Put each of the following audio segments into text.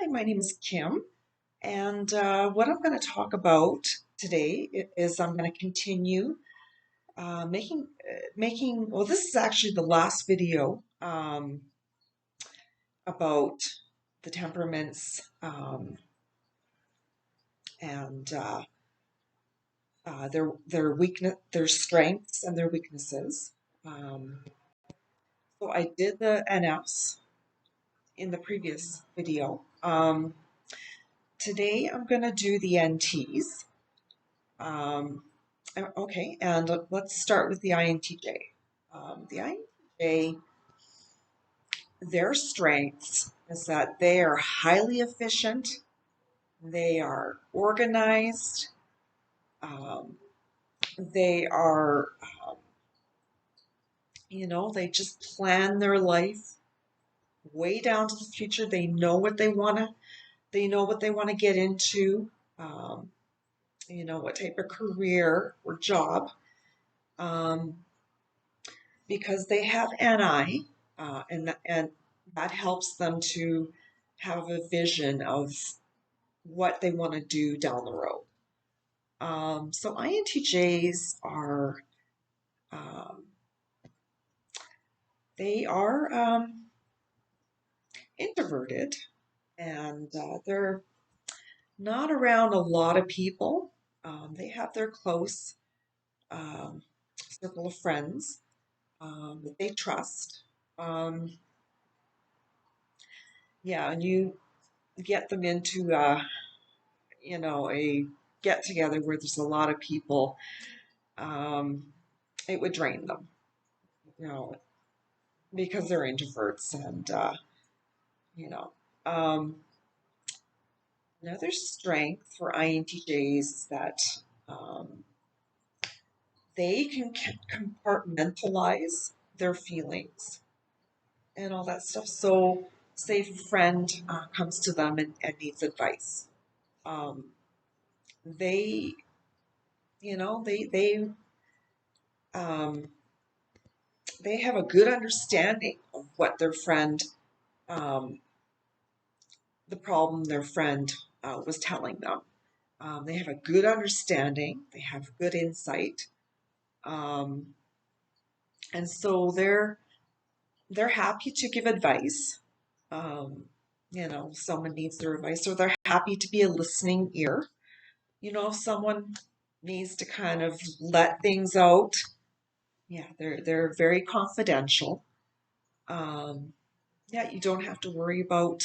Hi, my name is Kim, and what I'm going to talk about today is I'm going to continue making. Well, this is actually the last video about the temperaments and their weakness, their strengths, and their weaknesses. Um, so I did the NFs in the previous video. Today I'm going to do the NTs. Um, okay, and let's start with the INTJ. The INTJ, their strengths is that they are highly efficient, they are organized, um, they are, um, they just plan their life way down to the future. They know what they want to get into, um, what type of career or job. Um, because they have NI, and that helps them to have a vision of what they want to do down the road. So INTJs are um, they are introverted, and they're not around a lot of people. They have their close um, circle of friends that they trust. Um, yeah, and you get them into a get together where there's a lot of people, um, it would drain them, you know, because they're introverts. And, you know, um, another strength for INTJs is that um, they can compartmentalize their feelings and all that stuff. So, say if a friend comes to them and needs advice, um, they, um, they have a good understanding of what their friend, um, the problem their friend was telling them. They have a good understanding, they have good insight, um, and so they're happy to give advice. Um, if someone needs their advice, or they're happy to be a listening ear. If someone needs to kind of let things out, yeah, they're very confidential. Um, Yeah, you don't have to worry about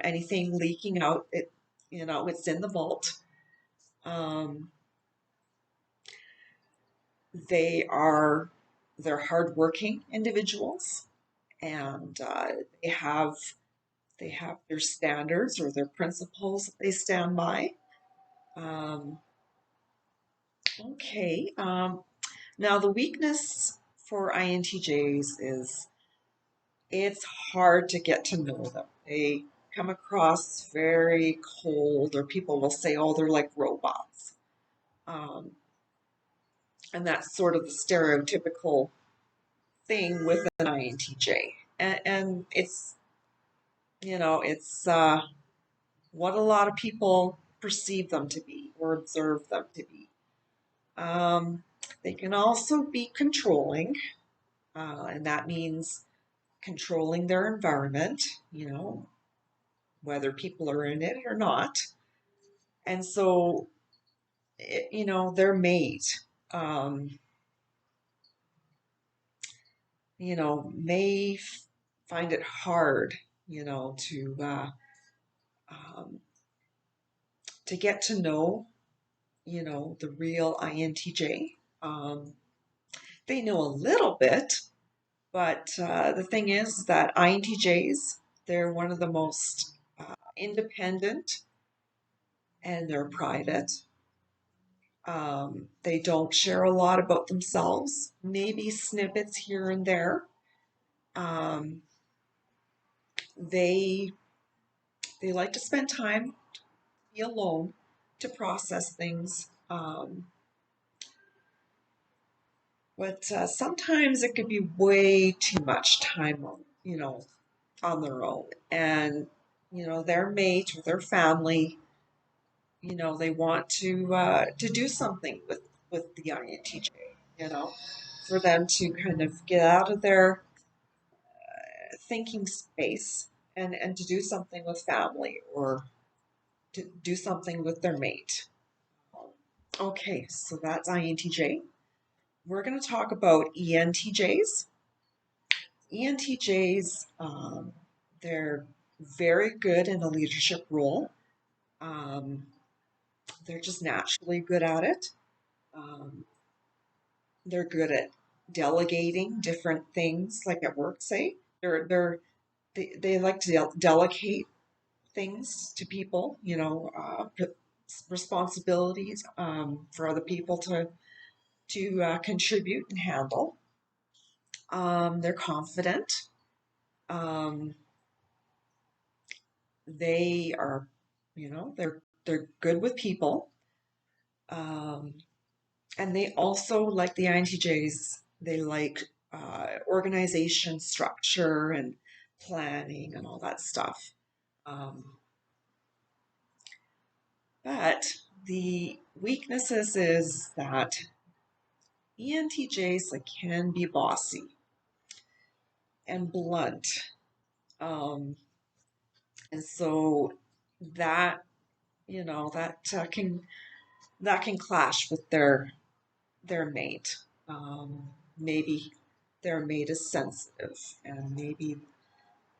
anything leaking out. It's in the vault. Um, they are they're hardworking individuals, and they have their standards or their principles that they stand by. Um, okay. Now the weakness for INTJs is it's hard to get to know them. They come across very cold, or people will say, oh, they're like robots. Um, and that's sort of the stereotypical thing with an INTJ. And it's what a lot of people perceive them to be or observe them to be. Um, they can also be controlling, and that means controlling their environment, you know, whether people are in it or not. And so, their mate, um, may find it hard, to um, get to know, the real INTJ. Um, they know a little bit, but the thing is that INTJs, they're one of the most independent, and they're private. They don't share a lot about themselves, maybe snippets here and there. Um, they they like to spend time, be alone, to process things. But sometimes it could be way too much time on, on their own. And their mate or their family, they want to do something with the INTJ, you know, for them to kind of get out of their thinking space and to do something with family or to do something with their mate. Okay, so that's INTJ. We're going to talk about ENTJs. ENTJs, they're very good in a leadership role. Um, they're just naturally good at it. Um, they're good at delegating different things, like at work, say. They like to delegate things to people, responsibilities for other people to contribute and handle. They're confident. Um, they are, they're good with people, um, and they also like the INTJs. They like organization, structure, and planning, and all that stuff. Um, but the weaknesses is that ENTJs like can be bossy and blunt, um, and so that that can clash with their mate. Maybe their mate is sensitive, and maybe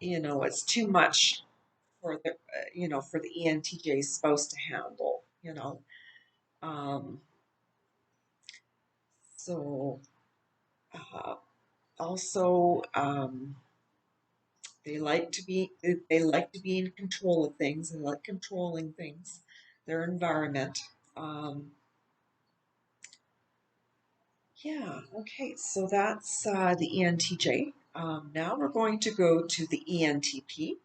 it's too much for the ENTJ spouse to handle. Um, so uh, also they like to be in control of things. They like controlling things, their environment. Um, yeah. Okay. So that's the ENTJ. Now we're going to go to the ENTP.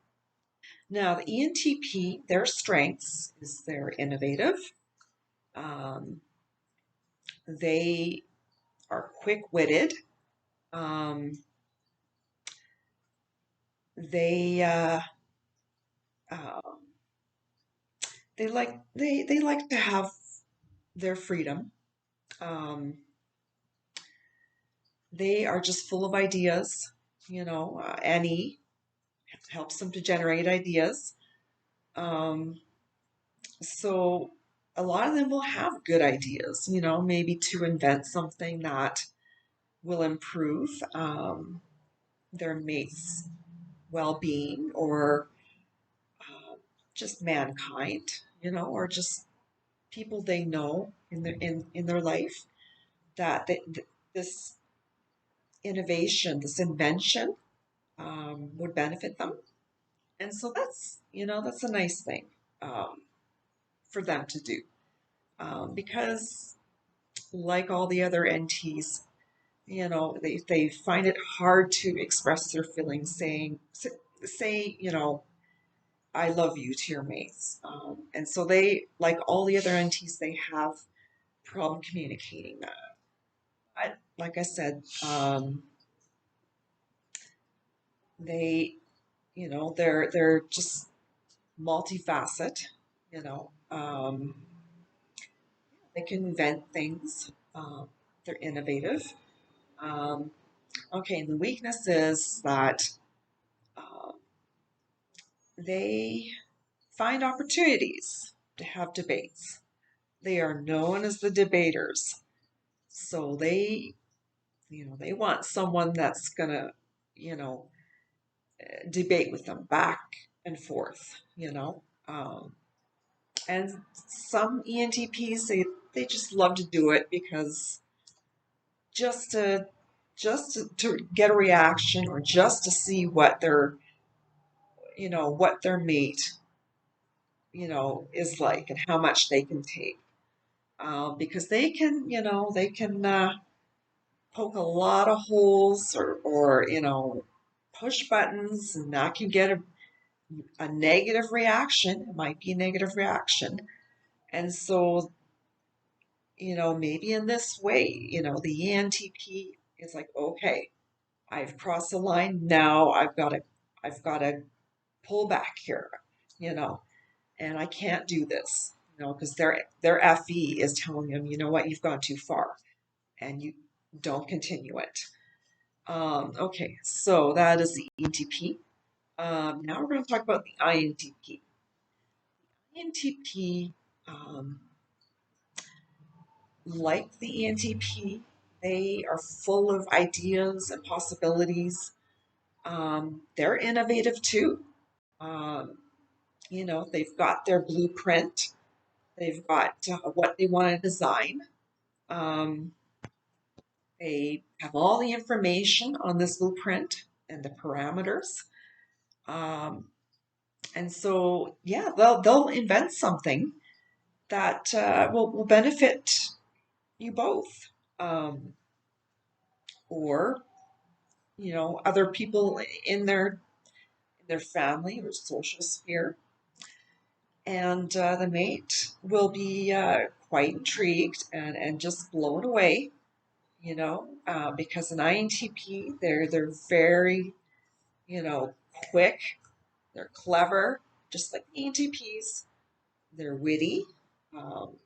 Now, the ENTP, their strengths is they're innovative. Um, they are quick-witted. Um, they um, they like to have their freedom. Um, they are just full of ideas. Annie helps them to generate ideas. Um, so a lot of them will have good ideas. Maybe to invent something that will improve their mate's well-being or uh, just mankind, or just people they know in their life that this innovation, this invention would benefit them. And so that's a nice thing um, for them to do because like all the other NTs, they find it hard to express their feelings saying, say, I love you to your mates. And so they, like all the other NTs, they have problem communicating that. Like I said, they, they're just multifaceted. You know, um, they can invent things. They're innovative. Um, okay, and the weakness is that uh, they find opportunities to have debates. They are known as the debaters. So they want someone that's gonna, you know, debate with them back and forth. And some ENTPs, they just love to do it because just to to get a reaction or just to see what their mate, is like and how much they can take. Because they can poke a lot of holes or push buttons, and that can get a negative reaction. It might be a negative reaction. And so, maybe in this way, the ENTP is like, okay, I've crossed the line. Now I've got to pull back here. and I can't do this, because their FE is telling them, you know what, you've gone too far, and you don't continue it. Okay, so that is the ENTP. Now we're going to talk about the INTP. INTP, like the ENTP, they are full of ideas and possibilities. They're innovative too. Um, they've got their blueprint. They've got what they want to design. Um, they have all the information on this blueprint and the parameters. Um, and so, yeah, they'll invent something that will benefit you both, or other people in their family or social sphere. And the mate will be quite intrigued and just blown away, because an INTP, they're very, quick, they're clever, just like ENTPs. They're witty. Um,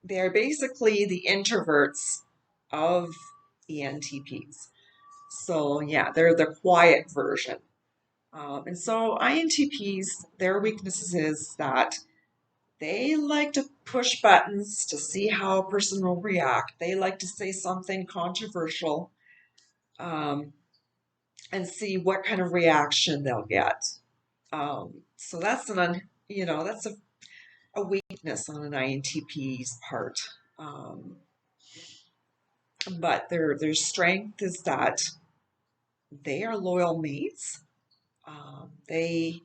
they're basically the introverts of ENTPs. So yeah, they're the quiet version. And so INTPs, their weaknesses is that they like to push buttons to see how a person will react. They like to say something controversial, um, and see what kind of reaction they'll get. So that's that's a weakness on an INTP's part. Um, but their strength is that they are loyal mates. They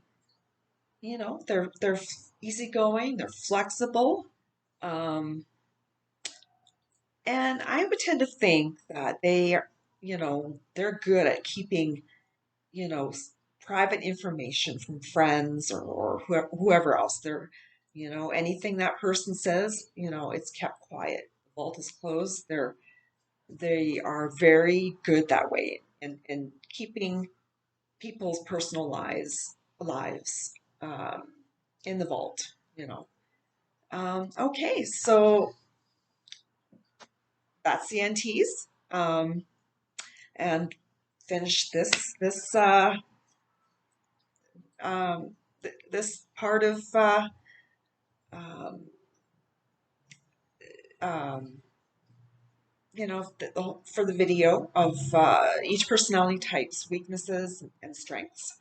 they're easygoing. They're flexible. Um, And I would tend to think that they're good at keeping, you know, private information from friends or whoever else. Anything that person says, it's kept quiet. The vault is closed. They are very good that way and keeping people's personal lives um, in the vault. Okay, so that's the NTs. And finish this part of um, um, for the video of each personality type's weaknesses and strengths.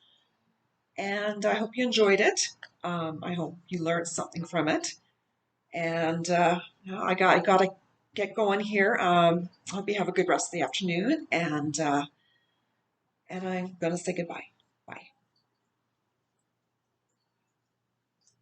And I hope you enjoyed it. I hope you learned something from it. And I gotta get going here. I hope you have a good rest of the afternoon. And I'm gonna say goodbye.